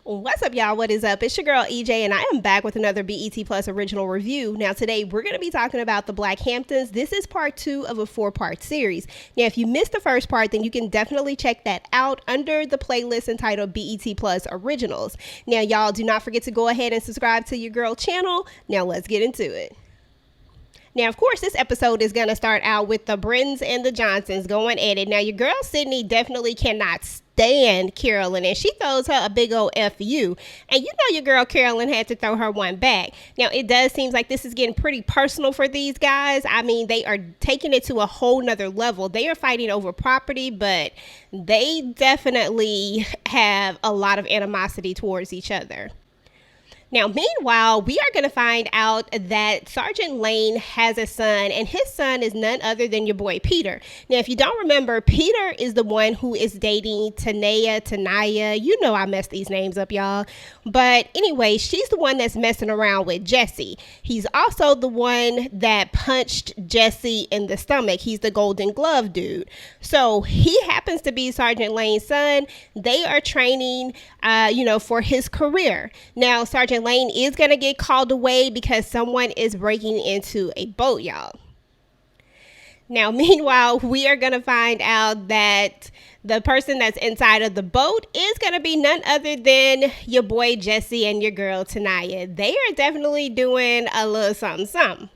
What's up, y'all? What is up? It's your girl EJ, and I am back with another BET Plus original review. Now, today we're going to be talking about the Black Hamptons. This is part 2 of a 4-part series. Now, if you missed the first part, then you can definitely check that out under the playlist entitled BET Plus Originals. Now, y'all, do not forget to go ahead and subscribe to your girl channel. Now, let's get into it. Now, of course, this episode is going to start out with the Brittons and the Johnsons going at it. Now, your girl Sydney definitely cannot stand Carolyn, and she throws her a big old FU. And you know your girl Carolyn had to throw her one back. Now, it does seem like this is getting pretty personal for these guys. I mean, they are taking it to a whole nother level. They are fighting over property, but they definitely have a lot of animosity towards each other. Now, meanwhile, we are going to find out that Sergeant Lane has a son, and his son is none other than your boy Peter. Now, if you don't remember, Peter is the one who is dating Tanaya. You know I messed these names up, y'all. But anyway, she's the one that's messing around with Jesse. He's also the one that punched Jesse in the stomach. He's the Golden Glove dude. So he happens to be Sergeant Lane's son. They are training, for his career. Now, Sergeant Lane is going to get called away because someone is breaking into a boat, y'all. Now, meanwhile, we are going to find out that the person that's inside of the boat is going to be none other than your boy Jesse and your girl Tanaya. They are definitely doing a little something, something.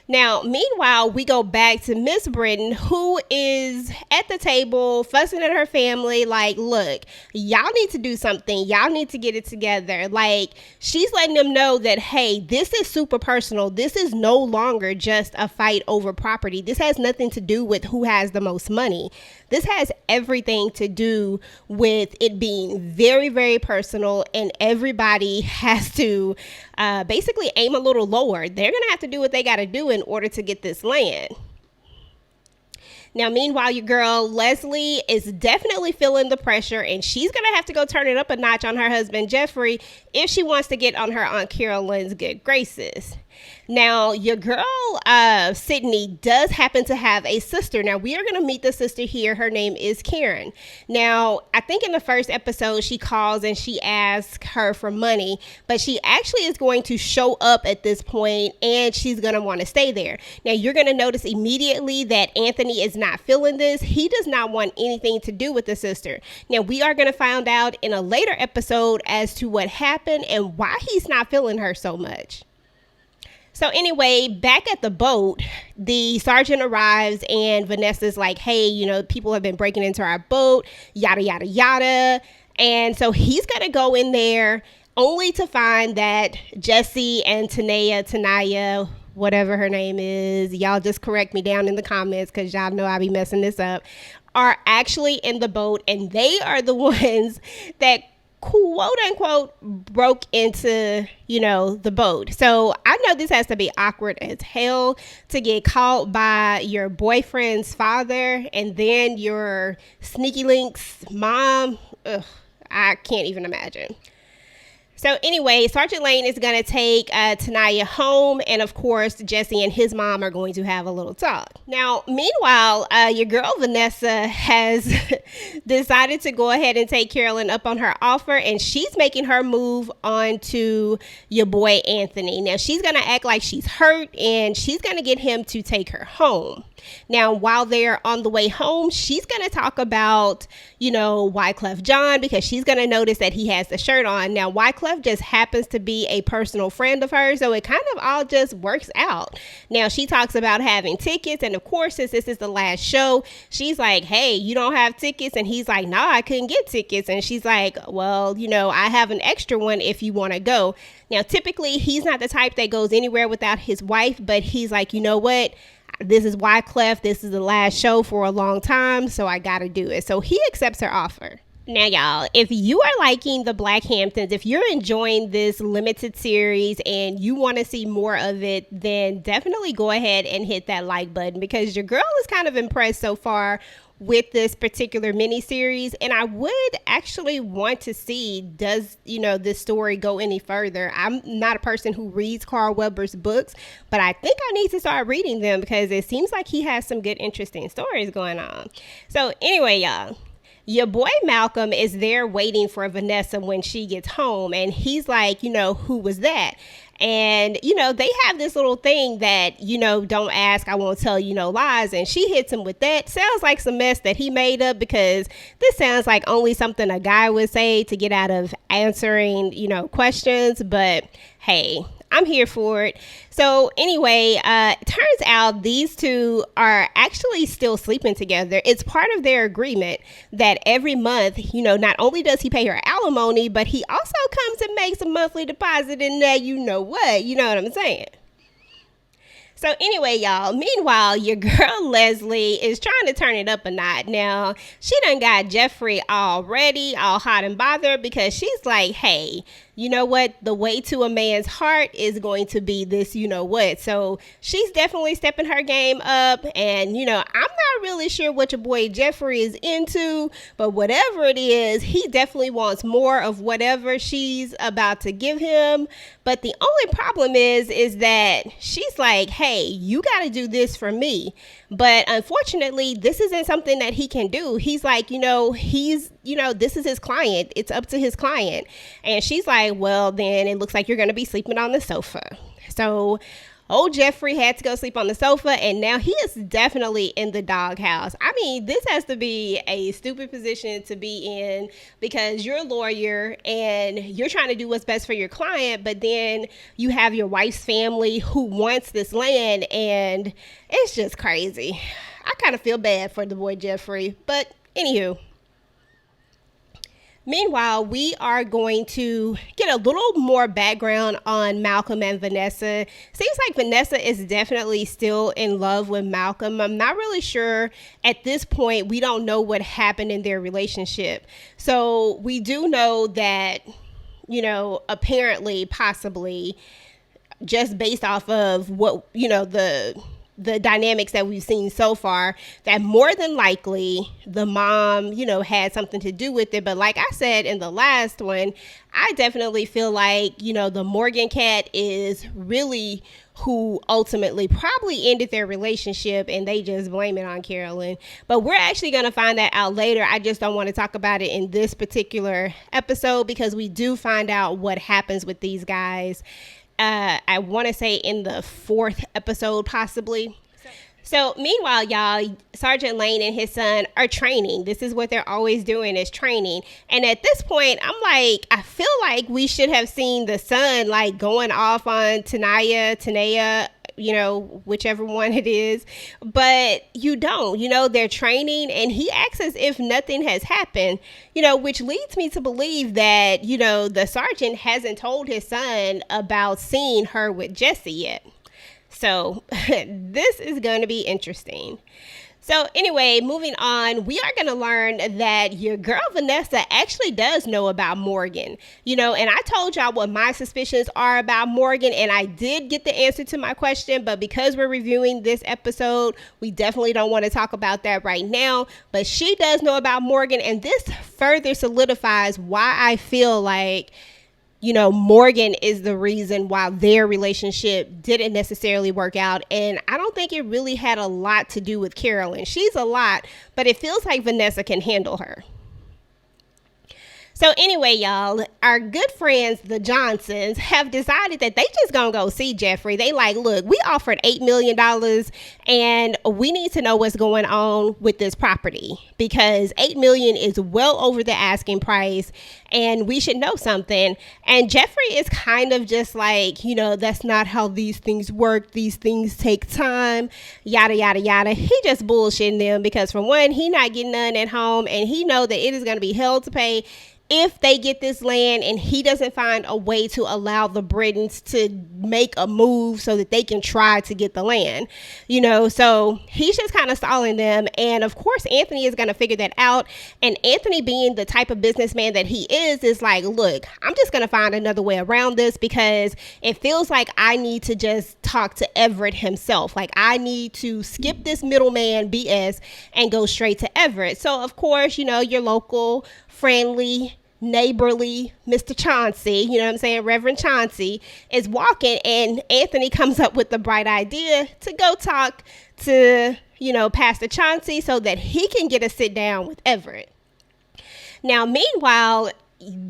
Now, meanwhile, we go back to Miss Britton, who is at the table fussing at her family like, look, y'all need to do something. Y'all need to get it together. Like, she's letting them know that, hey, this is super personal. This is no longer just a fight over property. This has nothing to do with who has the most money. This has everything to do with it being very, very personal, and everybody has to basically aim a little lower. They're going to have to do what they got to do in order to get this land. Now, meanwhile, your girl Leslie is definitely feeling the pressure, and she's going to have to go turn it up a notch on her husband, Jeffrey, if she wants to get on her Aunt Carolyn's good graces. Now, your girl, Sydney, does happen to have a sister. Now, we are going to meet the sister here. Her name is Karen. Now, I think in the first episode, she calls and she asks her for money, but she actually is going to show up at this point, and she's going to want to stay there. Now, you're going to notice immediately that Anthony is not feeling this. He does not want anything to do with the sister. Now, we are going to find out in a later episode as to what happened and why he's not feeling her so much. So anyway, back at the boat, the sergeant arrives and Vanessa's like, hey, people have been breaking into our boat, yada, yada, yada. And so he's going to go in there only to find that Jesse and Tanaya, whatever her name is, y'all just correct me down in the comments because y'all know I be messing this up, are actually in the boat, and they are the ones that quote unquote broke into the boat. So I know this has to be awkward as hell to get caught by your boyfriend's father and then your sneaky link's mom. Ugh, I can't even imagine. So anyway, Sergeant Lane is going to take Tanaya home, and of course, Jesse and his mom are going to have a little talk. Now, meanwhile, your girl Vanessa has decided to go ahead and take Carolyn up on her offer, and she's making her move on to your boy Anthony. Now, she's going to act like she's hurt, and she's going to get him to take her home. Now, while they're on the way home, she's going to talk about, Wyclef John, because she's going to notice that he has the shirt on. Now, Wyclef just happens to be a personal friend of hers, so it kind of all just works out. Now, she talks about having tickets, and of course, since this is the last show, she's like, hey, you don't have tickets? And he's like, no, I couldn't get tickets. And she's like, well, I have an extra one if you want to go. Now, typically, he's not the type that goes anywhere without his wife, but he's like, you know what? This is Wyclef. This is the last show for a long time, so I got to do it. So he accepts her offer. Now, y'all, if you are liking the Black Hamptons, if you're enjoying this limited series and you want to see more of it, then definitely go ahead and hit that like button, because your girl is kind of impressed so far with this particular miniseries, and I would actually want to see, does this story go any further? I'm not a person who reads Carl Weber's books, but I think I need to start reading them because it seems like he has some good, interesting stories going on. So anyway, y'all, your boy Malcolm is there waiting for Vanessa when she gets home. And he's like, who was that? And, they have this little thing that, don't ask, I won't tell you no lies. And she hits him with that. Sounds like some mess that he made up, because this sounds like only something a guy would say to get out of answering, questions. But hey, I'm here for it. So anyway, it turns out these two are actually still sleeping together. It's part of their agreement that every month, not only does he pay her alimony, but he also comes and makes a monthly deposit in that, you know what I'm saying? So anyway, y'all, meanwhile, your girl Leslie is trying to turn it up a notch. Now, she done got Jeffrey already all hot and bothered, because she's like, hey, you know what? The way to a man's heart is going to be this, what? So she's definitely stepping her game up. And, I'm not really sure what your boy Jeffrey is into, but whatever it is, he definitely wants more of whatever she's about to give him. But the only problem is that she's like, hey, you got to do this for me. But unfortunately, this isn't something that he can do. He's like, this is his client. It's up to his client. And she's like, well, then it looks like you're going to be sleeping on the sofa. So old Jeffrey had to go sleep on the sofa, and now he is definitely in the doghouse. I mean, this has to be a stupid position to be in, because you're a lawyer and you're trying to do what's best for your client, but then you have your wife's family who wants this land, and it's just crazy. I kind of feel bad for the boy Jeffrey, but anywho. Meanwhile, we are going to get a little more background on Malcolm and Vanessa. Seems like Vanessa is definitely still in love with Malcolm. I'm not really sure at this point. We don't know what happened in their relationship. So we do know that, apparently, possibly, just based off of what, the dynamics that we've seen so far, that more than likely the mom, had something to do with it. But like I said in the last one, I definitely feel like, the Morgan cat is really who ultimately probably ended their relationship, and they just blame it on Carolyn. But we're actually going to find that out later. I just don't want to talk about it in this particular episode, because we do find out what happens with these guys. I want to say in the 4th episode, possibly. So meanwhile, y'all, Sergeant Lane and his son are training. This is what they're always doing, is training. And at this point, I'm like, I feel like we should have seen the son like going off on Tanea, whichever one it is. But you don't, they're training, and he acts as if nothing has happened, which leads me to believe that, the sergeant hasn't told his son about seeing her with Jesse yet. So this is going to be interesting. So anyway, moving on, we are going to learn that your girl Vanessa actually does know about Morgan, and I told y'all what my suspicions are about Morgan, and I did get the answer to my question, but because we're reviewing this episode, we definitely don't want to talk about that right now. But she does know about Morgan, and this further solidifies why I feel like, Morgan is the reason why their relationship didn't necessarily work out. And I don't think it really had a lot to do with Carolyn. She's a lot, but it feels like Vanessa can handle her. So anyway, y'all, our good friends, the Johnsons, have decided that they just gonna go see Jeffrey. They like, look, we offered $8 million and we need to know what's going on with this property, because $8 million is well over the asking price and we should know something. And Jeffrey is kind of just like, that's not how these things work. These things take time, yada, yada, yada. He just bullshitting them, because for one, he not getting none at home, and he know that it is going to be hell to pay if they get this land, and he doesn't find a way to allow the Brittons to make a move so that they can try to get the land, so he's just kind of stalling them. And of course, Anthony is going to figure that out. And Anthony, being the type of businessman that he is like, look, I'm just going to find another way around this, because it feels like I need to just talk to Everett himself. Like, I need to skip this middleman BS and go straight to Everett. So of course, your local friendly neighborly Mr. Chauncey, Reverend Chauncey is walking, and Anthony comes up with the bright idea to go talk to, Pastor Chauncey so that he can get a sit down with Everett. Now, meanwhile,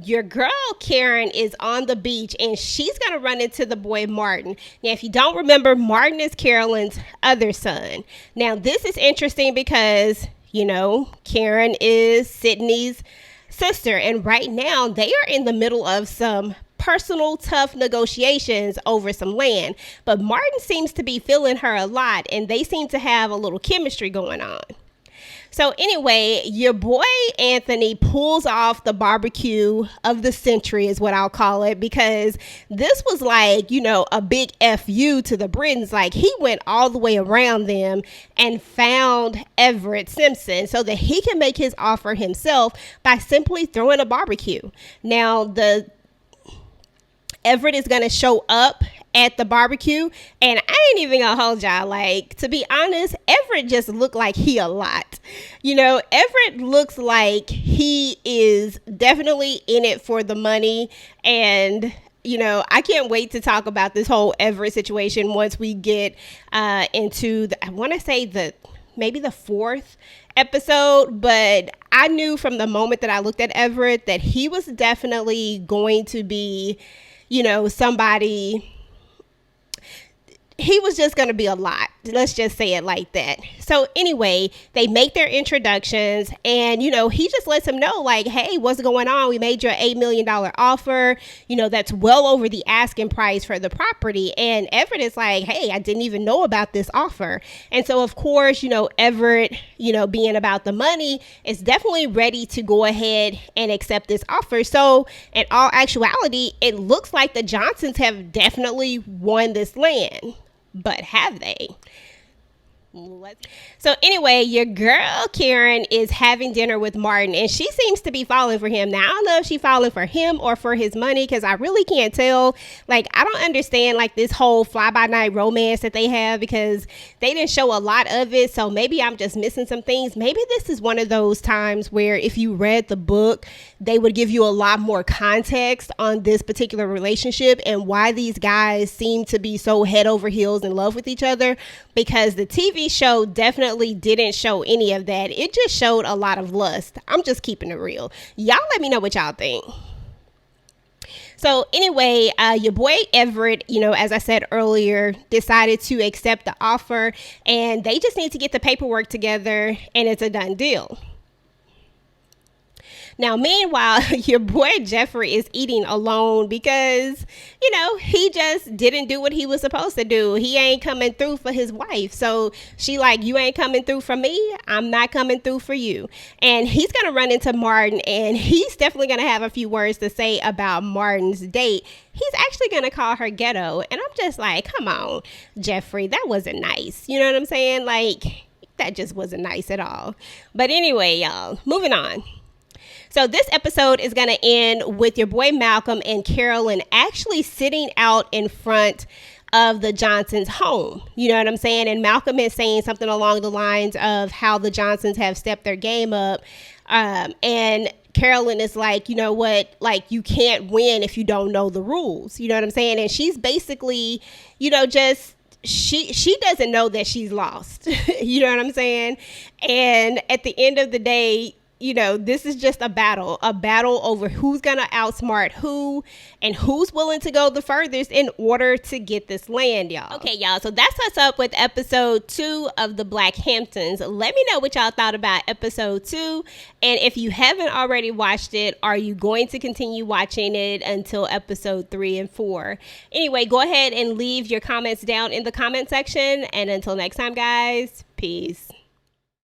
your girl Karen is on the beach and she's going to run into the boy Martin. Now, if you don't remember, Martin is Carolyn's other son. Now, this is interesting because, Karen is Sydney's sister. And right now they are in the middle of some personal tough negotiations over some land. But Martin seems to be feeling her a lot and they seem to have a little chemistry going on. So anyway, your boy Anthony pulls off the barbecue of the century is what I'll call it, because this was like, a big FU to the Brittons. Like, he went all the way around them and found Everett Simpson so that he can make his offer himself by simply throwing a barbecue. Now, Everett is going to show up at the barbecue, and I ain't even gonna hold y'all, like, to be honest, Everett just looked like he a lot. Everett looks like he is definitely in it for the money, and I can't wait to talk about this whole Everett situation once we get into I want to say maybe the 4th episode, but I knew from the moment that I looked at Everett that he was definitely going to be, somebody. He was just going to be a lot. Let's just say it like that. So anyway, they make their introductions and, he just lets him know, like, hey, what's going on? We made you an $8 million offer. That's well over the asking price for the property. And Everett is like, hey, I didn't even know about this offer. And so, of course, Everett, being about the money, is definitely ready to go ahead and accept this offer. So in all actuality, it looks like the Johnsons have definitely won this land. But have they? So anyway, your girl Karen is having dinner with Martin and she seems to be falling for him. Now, I don't know if she's falling for him or for his money, because I really can't tell. Like, I don't understand like this whole fly-by-night romance that they have, because they didn't show a lot of it. So maybe I'm just missing some things. Maybe this is one of those times where if you read the book, they would give you a lot more context on this particular relationship and why these guys seem to be so head over heels in love with each other, because the TV show definitely didn't show any of that. It just showed a lot of lust. I'm just keeping it real. Y'all let me know what y'all think. So anyway, your boy Everett, as I said earlier, decided to accept the offer, and they just need to get the paperwork together and it's a done deal. Now, meanwhile, your boy Jeffrey is eating alone because, he just didn't do what he was supposed to do. He ain't coming through for his wife. So she like, you ain't coming through for me. I'm not coming through for you. And he's going to run into Martin, and he's definitely going to have a few words to say about Martin's date. He's actually going to call her ghetto. And I'm just like, come on, Jeffrey, that wasn't nice. You know what I'm saying? Like, that just wasn't nice at all. But anyway, y'all, moving on. So this episode is going to end with your boy Malcolm and Carolyn actually sitting out in front of the Johnsons' home. You know what I'm saying? And Malcolm is saying something along the lines of how the Johnsons have stepped their game up. And Carolyn is like, you know what? Like, you can't win if you don't know the rules. You know what I'm saying? And she's basically, just... She doesn't know that she's lost. You know what I'm saying? And at the end of the day, this is just a battle over who's going to outsmart who and who's willing to go the furthest in order to get this land, y'all. Okay, y'all. So that's what's up with episode 2 of the Black Hamptons. Let me know what y'all thought about episode 2. And if you haven't already watched it, are you going to continue watching it until episode 3 and 4? Anyway, go ahead and leave your comments down in the comment section. And until next time, guys, peace.